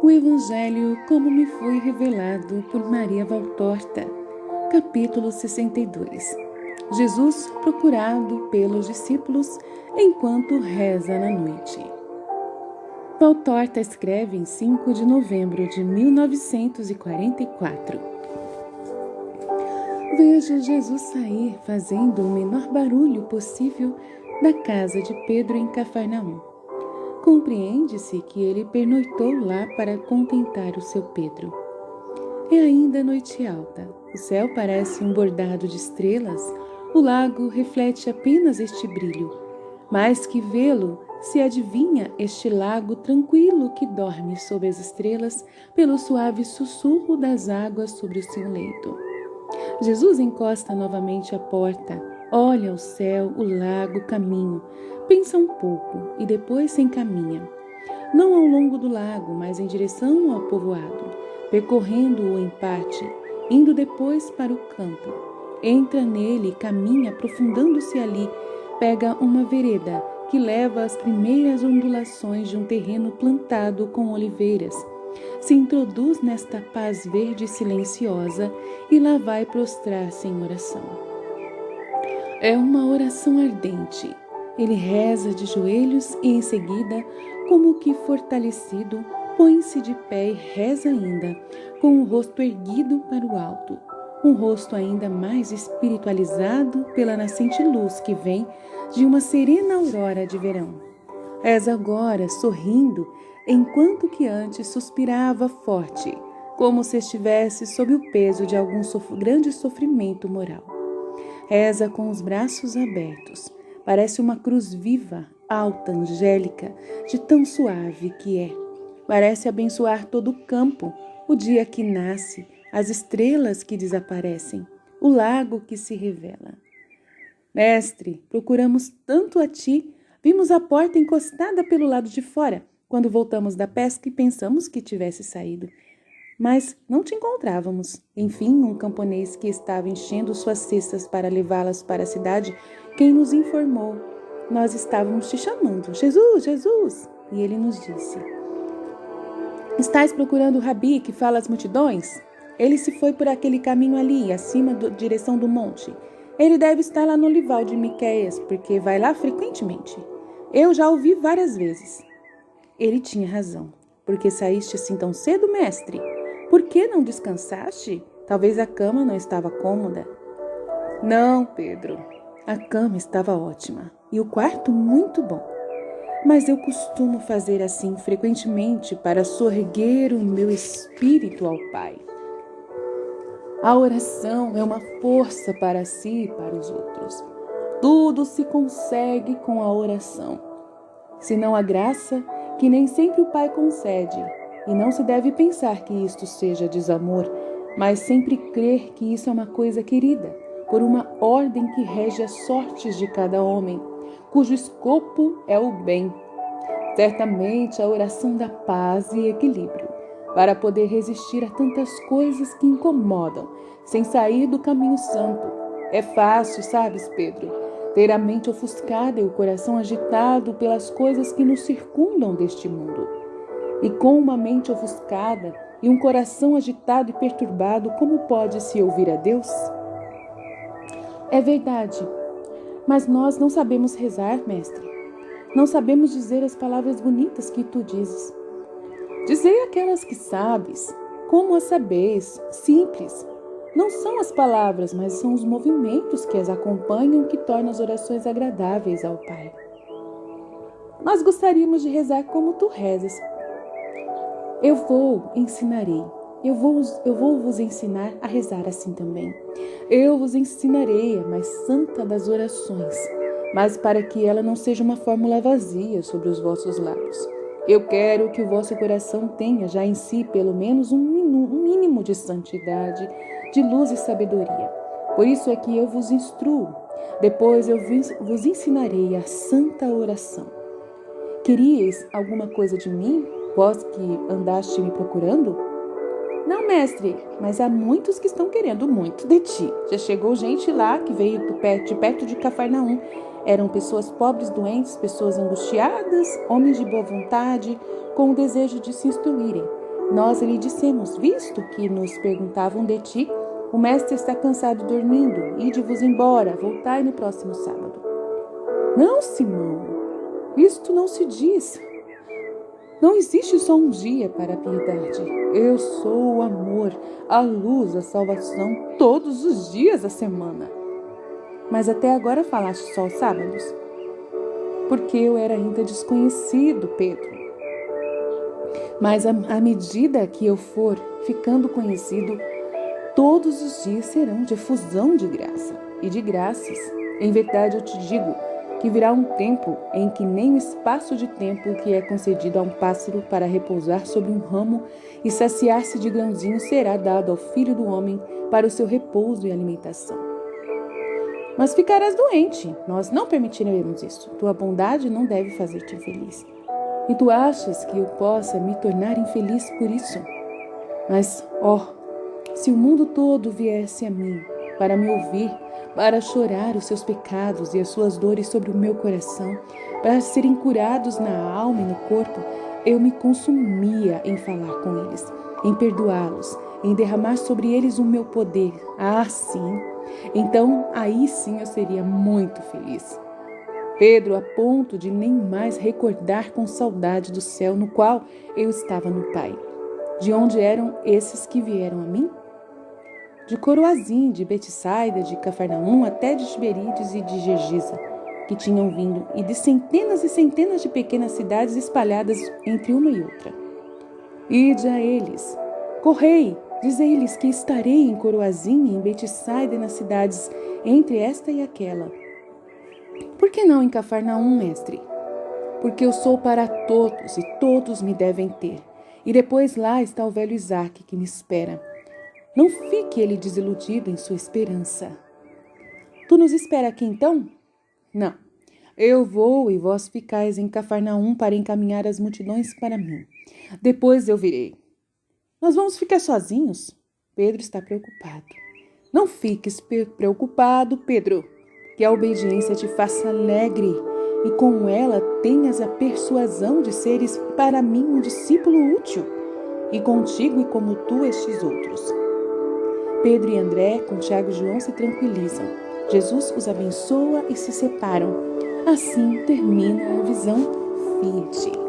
O Evangelho como me foi revelado por Maria Valtorta, capítulo 62. Jesus procurado pelos discípulos enquanto reza na noite. Valtorta escreve em 5 de novembro de 1944. Vejo Jesus sair fazendo o menor barulho possível da casa de Pedro em Cafarnaum. Compreende-se que ele pernoitou lá para contentar o seu Pedro. É ainda noite alta, o céu parece um bordado de estrelas, o lago reflete apenas este brilho. Mais que vê-lo, se adivinha este lago tranquilo que dorme sob as estrelas pelo suave sussurro das águas sobre o seu leito. Jesus encosta novamente a porta, olha o céu, o lago, o caminho, pensa um pouco e depois se encaminha. Não ao longo do lago, mas em direção ao povoado, percorrendo-o em parte, indo depois para o campo. Entra nele e caminha, aprofundando-se ali, pega uma vereda que leva às primeiras ondulações de um terreno plantado com oliveiras. Se introduz nesta paz verde silenciosa e lá vai prostrar-se em oração. É uma oração ardente. Ele reza de joelhos e em seguida, como que fortalecido, põe-se de pé e reza ainda, com o rosto erguido para o alto. Um rosto ainda mais espiritualizado pela nascente luz que vem de uma serena aurora de verão. Reza agora, sorrindo, enquanto que antes suspirava forte, como se estivesse sob o peso de algum grande sofrimento moral. Reza com os braços abertos. Parece uma cruz viva, alta, angélica, de tão suave que é. Parece abençoar todo o campo, o dia que nasce, as estrelas que desaparecem, o lago que se revela. Mestre, procuramos tanto a ti, vimos a porta encostada pelo lado de fora, quando voltamos da pesca e pensamos que tivesse saído. Mas não te encontrávamos. Enfim, um camponês que estava enchendo suas cestas para levá-las para a cidade, quem nos informou. Nós estávamos te chamando. Jesus, Jesus! E ele nos disse: Estás procurando o Rabi que fala às multidões? Ele se foi por aquele caminho ali, acima da direção do monte. Ele deve estar lá no olival de Miqueias, porque vai lá frequentemente. Eu já ouvi várias vezes. Ele tinha razão. Por que saíste assim tão cedo, mestre? Por que não descansaste? Talvez a cama não estava cômoda. Não, Pedro. A cama estava ótima e o quarto muito bom. Mas eu costumo fazer assim frequentemente para soerguer o meu espírito ao Pai. A oração é uma força para si e para os outros. Tudo se consegue com a oração. Senão a graça que nem sempre o Pai concede. E não se deve pensar que isto seja desamor, mas sempre crer que isso é uma coisa querida, por uma ordem que rege as sortes de cada homem, cujo escopo é o bem. Certamente a oração dá paz e equilíbrio, para poder resistir a tantas coisas que incomodam, sem sair do caminho santo. É fácil, sabes, Pedro, ter a mente ofuscada e o coração agitado pelas coisas que nos circundam deste mundo. E com uma mente ofuscada e um coração agitado e perturbado, como pode-se ouvir a Deus? É verdade, mas nós não sabemos rezar, mestre. Não sabemos dizer as palavras bonitas que tu dizes. Dizei aquelas que sabes, como as sabeis, simples. Não são as palavras, mas são os movimentos que as acompanham que tornam as orações agradáveis ao Pai. Nós gostaríamos de rezar como tu rezas. Ensinarei. Eu vou vos ensinar a rezar assim também. Eu vos ensinarei a mais santa das orações, mas para que ela não seja uma fórmula vazia sobre os vossos lábios. Eu quero que o vosso coração tenha já em si pelo menos um mínimo de santidade, de luz e sabedoria. Por isso é que eu vos instruo. Depois eu vos ensinarei a santa oração. Queríeis alguma coisa de mim, vós que andaste me procurando? Não, mestre, mas há muitos que estão querendo muito de ti. Já chegou gente lá que veio de perto de Cafarnaum. Eram pessoas pobres, doentes, pessoas angustiadas, homens de boa vontade, com o desejo de se instruírem. Nós lhe dissemos: visto que nos perguntavam de ti, o mestre está cansado dormindo, ide-vos embora, voltai no próximo sábado. Não, Simão, isto não se diz. Não existe só um dia para a piedade. Eu sou o amor, a luz, a salvação, todos os dias da semana. Mas até agora falaste só aos sábados. Porque eu era ainda desconhecido, Pedro. Mas à medida que eu for ficando conhecido, todos os dias serão de efusão de graça e de graças. Em verdade eu te digo que virá um tempo em que nem o espaço de tempo que é concedido a um pássaro para repousar sobre um ramo e saciar-se de grãozinho será dado ao Filho do Homem para o seu repouso e alimentação. Mas ficarás doente, nós não permitiremos isso. Tua bondade não deve fazer-te infeliz. E tu achas que eu possa me tornar infeliz por isso? Mas, se o mundo todo viesse a mim para me ouvir, para chorar os seus pecados e as suas dores sobre o meu coração, para serem curados na alma e no corpo, eu me consumia em falar com eles, em perdoá-los, em derramar sobre eles o meu poder. Ah, sim! Então, aí sim eu seria muito feliz. Pedro, a ponto de nem mais recordar com saudade do céu no qual eu estava no Pai. De onde eram esses que vieram a mim? De Coroazim, de Betsaida, de Cafarnaum, até de Tiberíades e de Gergisa, que tinham vindo, e de centenas e centenas de pequenas cidades espalhadas entre uma e outra. Ide a eles, correi, dizei-lhes que estarei em Coroazim, em Betsaida e nas cidades entre esta e aquela. Por que não em Cafarnaum, mestre? Porque eu sou para todos e todos me devem ter. E depois lá está o velho Isaque que me espera. Não fique ele desiludido em sua esperança. Tu nos espera aqui então? Não. Eu vou e vós ficais em Cafarnaum para encaminhar as multidões para mim. Depois eu virei. Nós vamos ficar sozinhos? Pedro está preocupado. Não fiques preocupado, Pedro, que a obediência te faça alegre e com ela tenhas a persuasão de seres para mim um discípulo útil, e contigo e como tu estes outros. Pedro e André, com Tiago e João, se tranquilizam. Jesus os abençoa e se separam. Assim termina a visão Fiat.